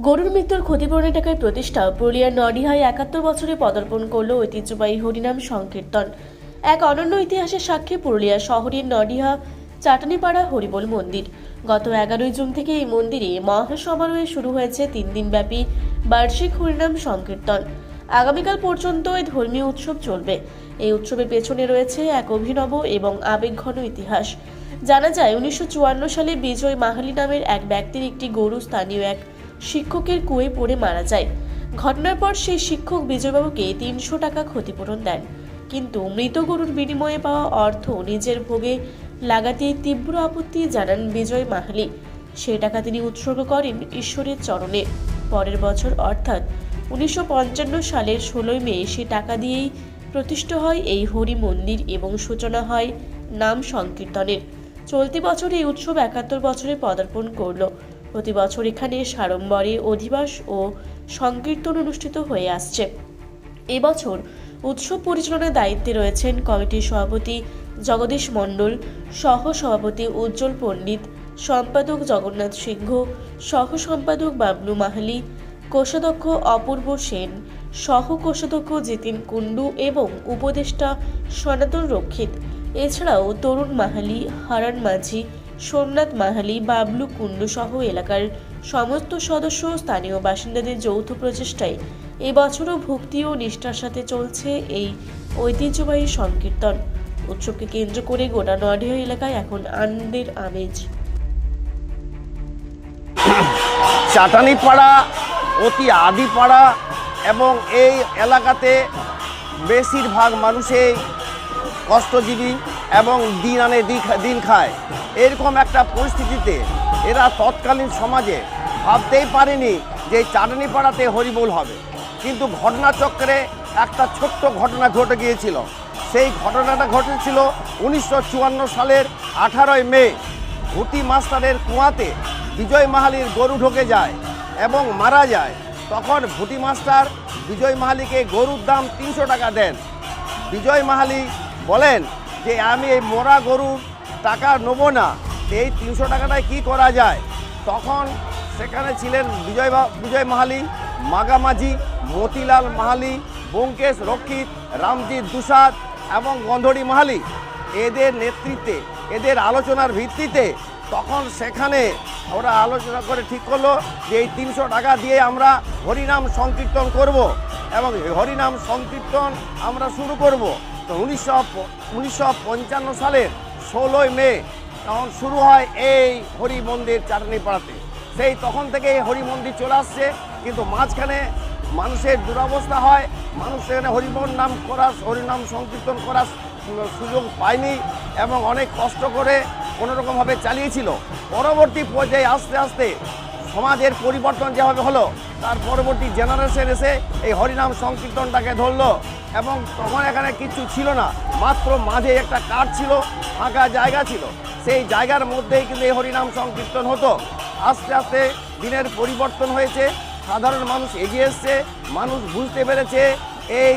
গরুর মৃত্যুর ক্ষতিপূরণের টাকায় প্রতিষ্ঠা পুরুলিয়ার নডিহায় ৭১ বছরে পদার্পণ করল ঐতিহ্যবাহী হরিনাম সংকীর্তন। এক অনন্য ইতিহাসের সাক্ষী পুরুলিয়া শহরের নডিহা চাটনিপাড়া হরিবোল মন্দির। গত ১১ জুন থেকে এই মন্দিরে মহাসমারোহে শুরু হয়েছে ৩ দিনব্যাপী বার্ষিক হরিনাম সংকীর্তন। আগামীকাল পর্যন্ত এই ধর্মীয় উৎসব চলবে। এই উৎসবের পেছনে রয়েছে এক অভিনব এবং আবেগঘন ইতিহাস। জানা যায় ১৯৫৪ সালে বিজয় মাহালি নামের এক ব্যক্তির একটি গরু স্থানীয় এক শিক্ষকের কুয়ে পড়ে মারা যায়। ঘটনার পর সেই শিক্ষক বিজয়বাবুকে ৩০০ টাকা ক্ষতিপূরণ দেন, কিন্তু মৃত গরুর বিনিময়ে পাওয়া অর্থ নিজের ভোগে লাগাতে তীব্র আপত্তি জানান বিজয় মাহালি। সেই টাকা তিনি উৎসর্গ করেন ঈশ্বরের চরণে। পরের বছর অর্থাৎ ১৯৫৫ সালের ১৬ মে সেই টাকা দিয়েই প্রতিষ্ঠা হয় এই হরি মন্দির এবং সূচনা হয় নাম সংকীর্তনের। চলতি বছর এই উৎসব ৭১ বছরে পদার্পণ করল। প্রতি বছর এখানে সাড়ম্বরে অধিবাস ও সংকীর্তন অনুষ্ঠিত হয়ে আসছে। এবছর উৎসব পরিচালনার দায়িত্বে রয়েছেন কমিটির সভাপতি জগদীশ মণ্ডল, সহ সভাপতি উজ্জ্বল পণ্ডিত, সম্পাদক জগন্নাথ সিংহ, সহ সম্পাদক বাবলু মাহালি, কোষাধ্যক্ষ অপূর্ব সেন, সহ কোষাধ্যক্ষ জিতিন কুণ্ডু এবং উপদেষ্টা সনাতন রক্ষিত। এছাড়াও তরুণ মাহালি, হারান মাঝি, সোমনাথ মাহালি, বাবলু কুণ্ডু সহ এলাকার সমস্ত সদস্য স্থানীয় বাসিন্দাদের যৌথ প্রচেষ্টায় এবছরও ভক্তি ও নিষ্ঠার সাথে চলছে এই ঐতিহ্যবাহী সংকীর্তন। উৎসবকে কেন্দ্র করে গোটা নডিহা এলাকায় এখন আনন্দের আমেজ। চাটানিপাড়া অতি আদিপাড়া এবং এই এলাকাতে বেশিরভাগ মানুষই কষ্টজীবী এবং দিন আনে দিন খায়। এরকম একটা পরিস্থিতিতে এরা তৎকালীন সমাজে ভাবতেই পারেনি যে চাটানিপাড়াতে হরিবোল হবে, কিন্তু ঘটনাচক্রে একটা ছোট্ট ঘটনা ঘটে গিয়েছিল। সেই ঘটনাটা ঘটেছিল ১৯৫৪ সালের ১৮ মে। ভুটি মাস্টারের কুয়াতে বিজয় মাহালির গরু ঢুকে যায় এবং মারা যায়। তখন ভুটি মাস্টার বিজয় মাহালিকে গরুর দাম ৩০০ টাকা দেন। বিজয় মাহালি বলেন যে আমি এই মরা গরুর টাকা নেব না, এই ৩০০ টাকাটায় কী করা যায়। তখন সেখানে ছিলেন বিজয় মাহালি, মাগামাঝি, মতিলাল মাহালি, ব্যোমকেশ রক্ষিত, রামজিৎ দুসাদ এবং গন্ধড়ি মাহালি। এদের নেতৃত্বে, এদের আলোচনার ভিত্তিতে তখন সেখানে ওরা আলোচনা করে ঠিক করলো যে এই ৩০০ টাকা দিয়ে আমরা হরিনাম সংকীর্তন করব এবং হরিনাম সংকীর্তন আমরা শুরু করব। তো ১৯৫৫ সালের ১৬ মে তখন শুরু হয় এই হরি মন্দির চাটনিপাড়াতে। সেই তখন থেকে এই হরি মন্দির চলে আসছে, কিন্তু মাঝখানে মানুষের দুরবস্থা হয়, মানুষ সেখানে হরিনাম সংকীর্তন করার সুযোগ পায়নি এবং অনেক কষ্ট করে কোনোরকমভাবে চালিয়েছিল। পরবর্তী পর্যায়ে আস্তে আস্তে সমাজের পরিবর্তন যেভাবে হলো, তার পরবর্তী জেনারেশন এসে এই হরিনাম সংকীর্তনটাকে ধরলো এবং তখন এখানে কিছু ছিল না, মাত্র মাঝে একটা কাঠ ছিল, ফাঁকা জায়গা ছিল, সেই জায়গার মধ্যেই কিন্তু এই হরিনাম সংকীর্তন হতো। আস্তে আস্তে দিনের পরিবর্তন হয়েছে, সাধারণ মানুষ এগিয়ে এসছে, মানুষ বুঝতে পেরেছে এই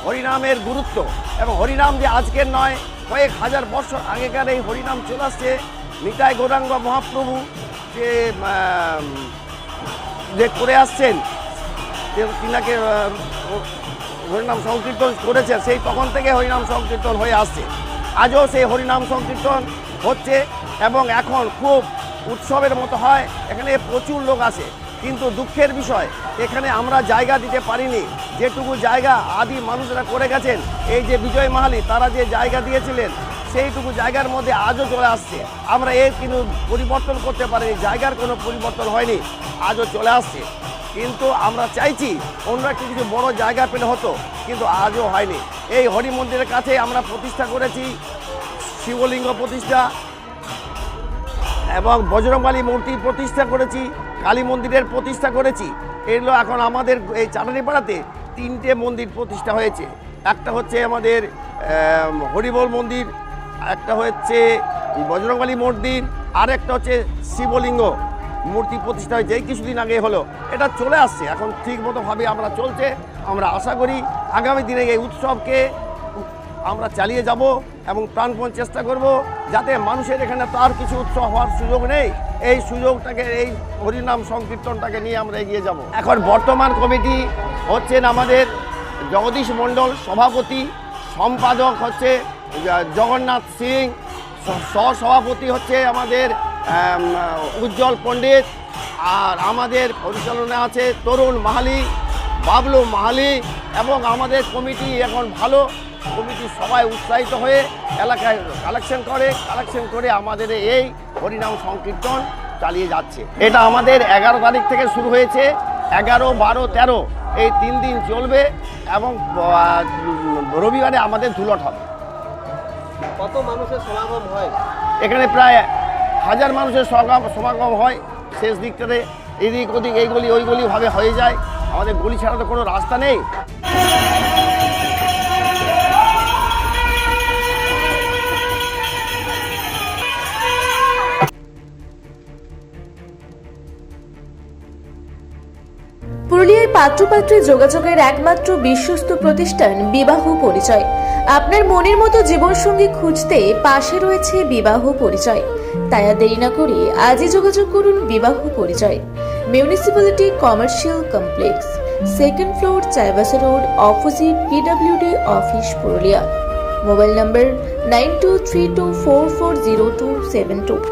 হরিনামের গুরুত্ব এবং হরিনাম যে আজকের নয়, কয়েক হাজার বছর আগেকার এই হরিনাম চলে আসছে। নিতাই গৌরাঙ্গ মহাপ্রভু যে করে আসছেন, তিনাকে হরিনাম সংকীর্তন করেছে, সেই তখন থেকে হরিনাম সংকীর্তন হয়ে আসছে। আজও সেই হরিনাম সংকীর্তন হচ্ছে এবং এখন খুব উৎসবের মতো হয়। এখানে প্রচুর লোক আসে, কিন্তু দুঃখের বিষয় এখানে আমরা জায়গা দিতে পারিনি। যেটুকু জায়গা আদি মানুষরা করে গেছেন, এই যে বিজয় মাহালি তারা যে জায়গা দিয়েছিলেন, সেইটুকু জায়গার মধ্যে আজও চলে আসছে। আমরা এর কিন্তু পরিবর্তন করতে পারিনি, জায়গার কোনো পরিবর্তন হয়নি, আজও চলে আসছে। কিন্তু আমরা চাইছি অন্য একটু কিছু বড় জায়গা পেলে হতো, কিন্তু আজও হয়নি। এই হরি মন্দিরের কাছে আমরা প্রতিষ্ঠা করেছি শিবলিঙ্গ প্রতিষ্ঠা এবং বজরংবলী মূর্তি প্রতিষ্ঠা করেছি, কালী মন্দিরের প্রতিষ্ঠা করেছি। এগুলো এখন আমাদের এই চাটনিপাড়াতে 3টে মন্দির প্রতিষ্ঠা হয়েছে। একটা হচ্ছে আমাদের হরিবোল মন্দির, একটা হচ্ছে বজরংবলী মন্দির, আর একটা হচ্ছে শিবলিঙ্গ মূর্তি প্রতিষ্ঠা হয়েছে, এই কিছুদিন আগে হলো। এটা চলে আসছে, এখন ঠিক মতোভাবে আমরা চলছে। আমরা আশা করি আগামী দিনে এই উৎসবকে আমরা চালিয়ে যাব এবং প্রাণপণ চেষ্টা করব যাতে মানুষের এখানে তার কিছু উৎসব হওয়ার সুযোগ নেই, এই সুযোগটাকে, এই হরিনাম সংকীর্তনটাকে নিয়ে আমরা এগিয়ে যাব। এখন বর্তমান কমিটি হচ্ছেন আমাদের জগদীশ মণ্ডল সভাপতি, সম্পাদক হচ্ছে জগন্নাথ সিং, সহসভাপতি হচ্ছে আমাদের উজ্জ্বল পণ্ডিত, আর আমাদের পরিচালনা আছে তরুণ মাহালি, বাবলু মাহালি, এবং আমাদের কমিটি এখন ভালো কমিটি সবাই উৎসাহিত হয়ে এলাকায় কালেকশন করে আমাদের এই হরিনাম সংকীর্তন চালিয়ে যাচ্ছে। এটা আমাদের 11 তারিখ থেকে শুরু হয়েছে, 11, 12, 13 এই 3 দিন চলবে এবং রবিবারে আমাদের ধুলট হবে। কত মানুষের সমাগম হয় এখানে? প্রায় 1000 মানুষের সমাগম হয়। শেষ দিকটাতে এদিক ওদিক এই গলি ওই গলি ভাবে হয়ে যায়, আমাদের গলি ছাড়া তো কোনো রাস্তা নেই। পুরুলিয়ার পাত্রপাত্রী যোগাযোগের একমাত্র বিশ্বস্ত প্রতিষ্ঠান বিবাহ পরিচয়। আপনার মনের মতো জীবনসঙ্গী খুঁজতে পাশে রয়েছে বিবাহ পরিচয়। তাই আর দেরি না করে আজই যোগাযোগ করুন বিবাহ পরিচয়। Municipality commercial complex, 2nd floor, Chaibasa road, opposite PWD office, Purulia. Mobile নম্বর 9232440272।